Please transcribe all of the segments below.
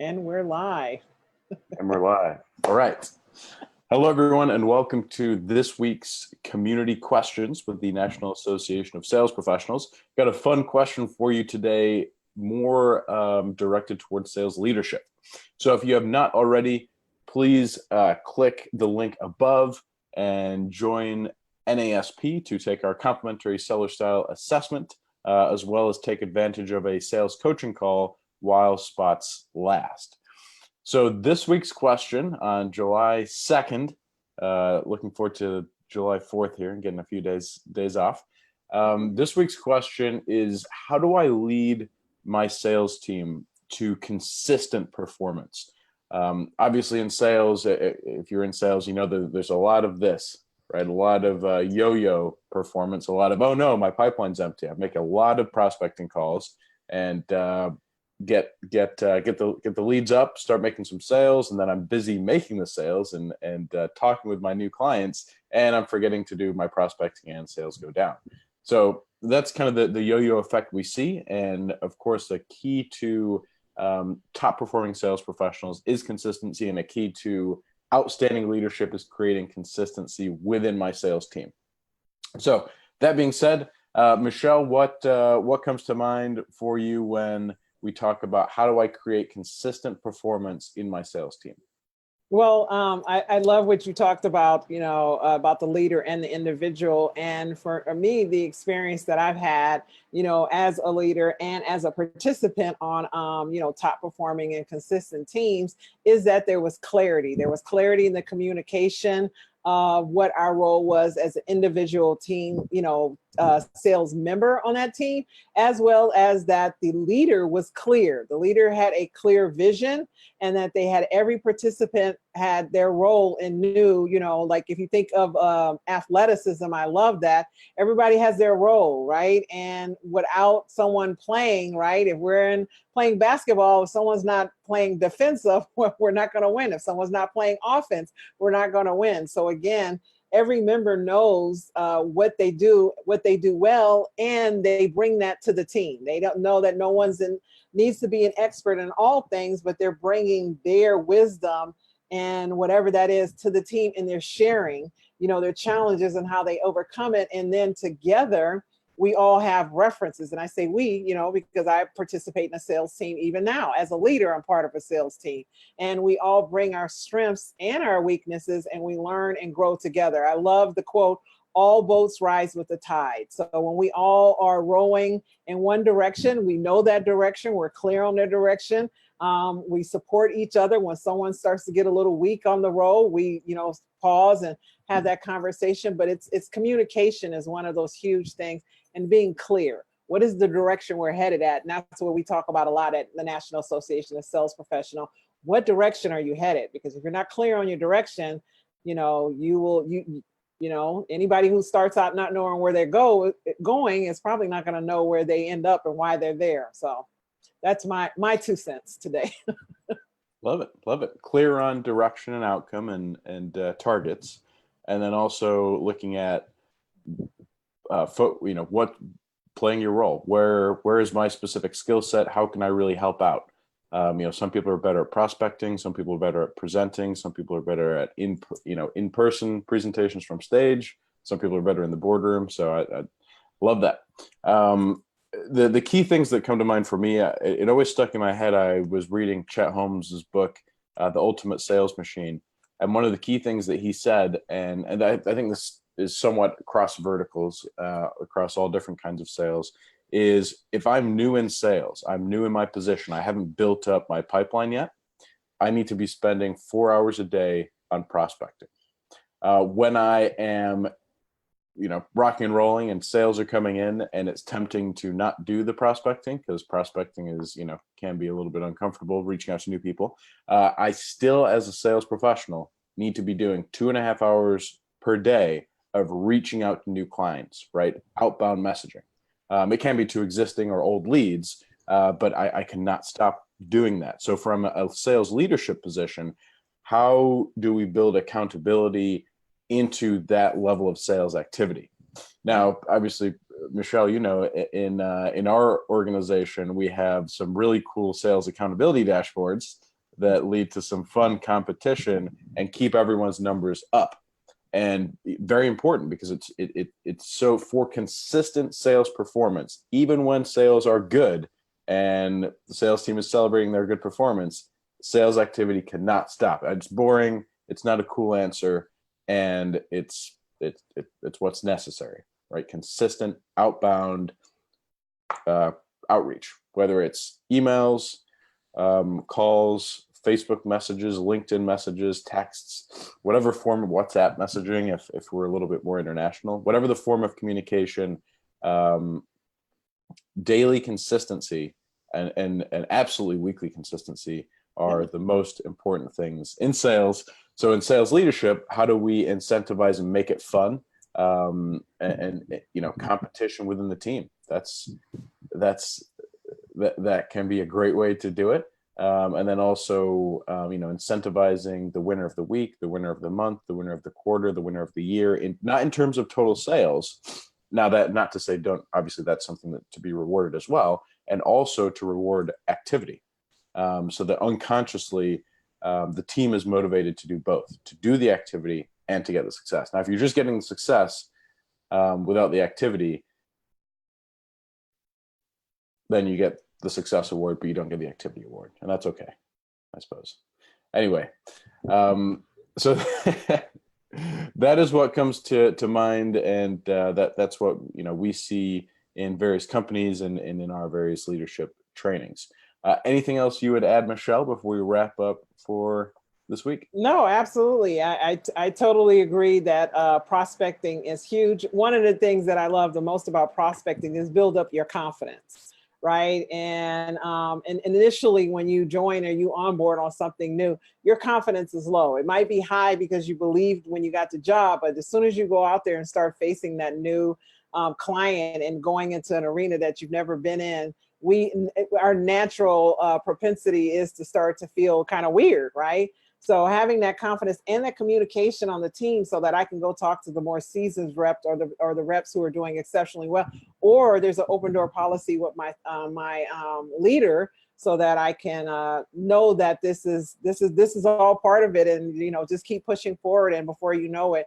And we're live. And we're live. All right. Hello, everyone, and welcome to this week's Community Questions with the National Association of Sales Professionals. Got a fun question for you today, more directed towards sales leadership. So if you have not already, please click the link above and join NASP to take our complimentary seller style assessment, as well as take advantage of a sales coaching call while spots last. So this week's question on July 2nd, looking forward to July 4th here and getting a few days off. This week's question is, how do I lead my sales team to consistent performance? Obviously in sales, if you're in sales, you know that there's a lot of this, right? A lot of yo-yo performance, a lot of, oh no, my pipeline's empty. I make a lot of prospecting calls and get the leads up, start making some sales, and then I'm busy making the sales and talking with my new clients, and I'm forgetting to do my prospecting and sales go down. So that's kind of the yo-yo effect we see, and of course the key to top performing sales professionals is consistency, and a key to outstanding leadership is creating consistency within my sales team. So that being said, Michelle, what comes to mind for you when we talk about how do I create consistent performance in my sales team? Well, I love what you talked about, about the leader and the individual. And for me, the experience that I've had, as a leader and as a participant on, top performing and consistent teams is that there was clarity. There was clarity in the communication of what our role was as an individual team, sales member on that team, as well as that the leader was clear. The leader had a clear vision, and that they had every participant had their role and knew, like if you think of athleticism, I love that everybody has their role, right? And without someone playing, right? If we're playing basketball, if someone's not playing defensive, we're not going to win. If someone's not playing offense, we're not going to win. So again, every member knows what they do well, and they bring that to the team. They don't know that no one's needs to be an expert in all things, but they're bringing their wisdom and whatever that is to the team, and they're sharing, their challenges and how they overcome it. And then together, we all have references. And I say we, because I participate in a sales team even now. As a leader, I'm part of a sales team. And we all bring our strengths and our weaknesses, and we learn and grow together. I love the quote, all boats rise with the tide. So when we all are rowing in one direction, we know that direction, we're clear on the direction. We support each other. When someone starts to get a little weak on the road, we, pause and have that conversation. But it's communication is one of those huge things, and being clear. What is the direction we're headed at? And that's what we talk about a lot at the National Association of Sales Professionals. What direction are you headed? Because if you're not clear on your direction, anybody who starts out not knowing where they're going is probably not going to know where they end up and why they're there. So that's my 2 cents today. Love it. Clear on direction and outcome and targets, and then also looking at what playing your role. Where is my specific skill set? How can I really help out? Some people are better at prospecting. Some people are better at presenting. Some people are better at in-person presentations from stage. Some people are better in the boardroom. So I love that. The key things that come to mind for me, it always stuck in my head. I was reading Chet Holmes's book, The Ultimate Sales Machine. And one of the key things that he said, and I think this is somewhat cross verticals, across all different kinds of sales, is if I'm new in sales, I'm new in my position, I haven't built up my pipeline yet, I need to be spending 4 hours a day on prospecting. When I am, rocking and rolling and sales are coming in, and it's tempting to not do the prospecting because prospecting is, can be a little bit uncomfortable reaching out to new people. I still, as a sales professional, need to be doing 2.5 hours per day of reaching out to new clients, right? Outbound messaging. It can be to existing or old leads, but I cannot stop doing that. So from a sales leadership position, how do we build accountability into that level of sales activity? Now, obviously, Michelle, you know, in our organization, we have some really cool sales accountability dashboards that lead to some fun competition and keep everyone's numbers up. And very important because it's so for consistent sales performance, even when sales are good and the sales team is celebrating their good performance, sales activity cannot stop. It's boring. It's not a cool answer, and it's what's necessary, right? Consistent outbound outreach, whether it's emails, calls, Facebook messages, LinkedIn messages, texts, whatever form of WhatsApp messaging, if we're a little bit more international, whatever the form of communication, daily consistency and absolutely weekly consistency are the most important things in sales. So in sales leadership, how do we incentivize and make it fun? And you know, competition within the team. That can be a great way to do it. And then also, you know, incentivizing the winner of the week, the winner of the month, the winner of the quarter, the winner of the year, not in terms of total sales. Now, that not to say obviously that's something that to be rewarded as well, and also to reward activity, so that unconsciously the team is motivated to do both, to do the activity and to get the success. Now, if you're just getting the success without the activity, then you get the success award, but you don't get the activity award, and that's okay, I suppose. Anyway, so that is what comes to mind, and that's what, you know, we see in various companies and in our various leadership trainings. Anything else you would add, Michelle, before we wrap up for this week? No, absolutely. I totally agree that prospecting is huge. One of the things that I love the most about prospecting is build up your confidence, right? And initially when you join or you onboard on something new, your confidence is low. It might be high because you believed when you got the job, but as soon as you go out there and start facing that new client and going into an arena that you've never been in, our natural propensity is to start to feel kind of weird, right? So having that confidence and that communication on the team so that I can go talk to the more seasoned reps or the reps who are doing exceptionally well, or there's an open door policy with my leader so that I can know that this is all part of it, and you know, just keep pushing forward, and before you know it,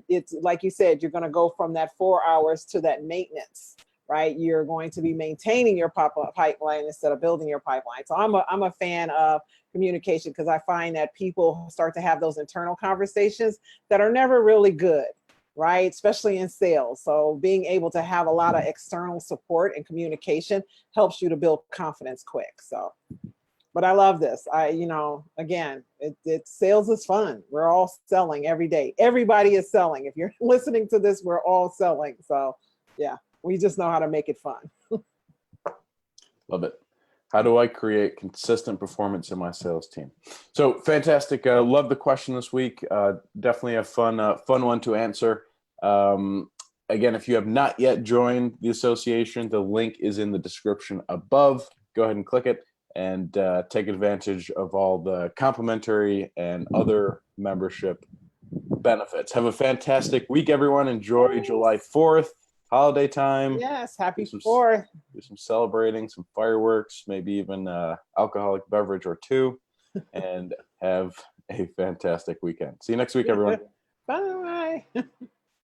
it's like you said, you're going to go from that 4 hours to that maintenance. Right, you're going to be maintaining your pipeline instead of building your pipeline. So I'm a fan of communication because I find that people start to have those internal conversations that are never really good, right? Especially in sales. So being able to have a lot of external support and communication helps you to build confidence quick. So, but I love this. You know, again, sales is fun. We're all selling every day. Everybody is selling. If you're listening to this, we're all selling. So yeah. We just know how to make it fun. Love it. How do I create consistent performance in my sales team? So fantastic. Love the question this week. Definitely a fun one to answer. Again, if you have not yet joined the association, the link is in the description above. Go ahead and click it and take advantage of all the complimentary and other membership benefits. Have a fantastic week, everyone. Enjoy July 4th. Holiday time. Yes, happy 4th. Do some celebrating, some fireworks, maybe even alcoholic beverage or two, and have a fantastic weekend. See you next week, everyone. Bye.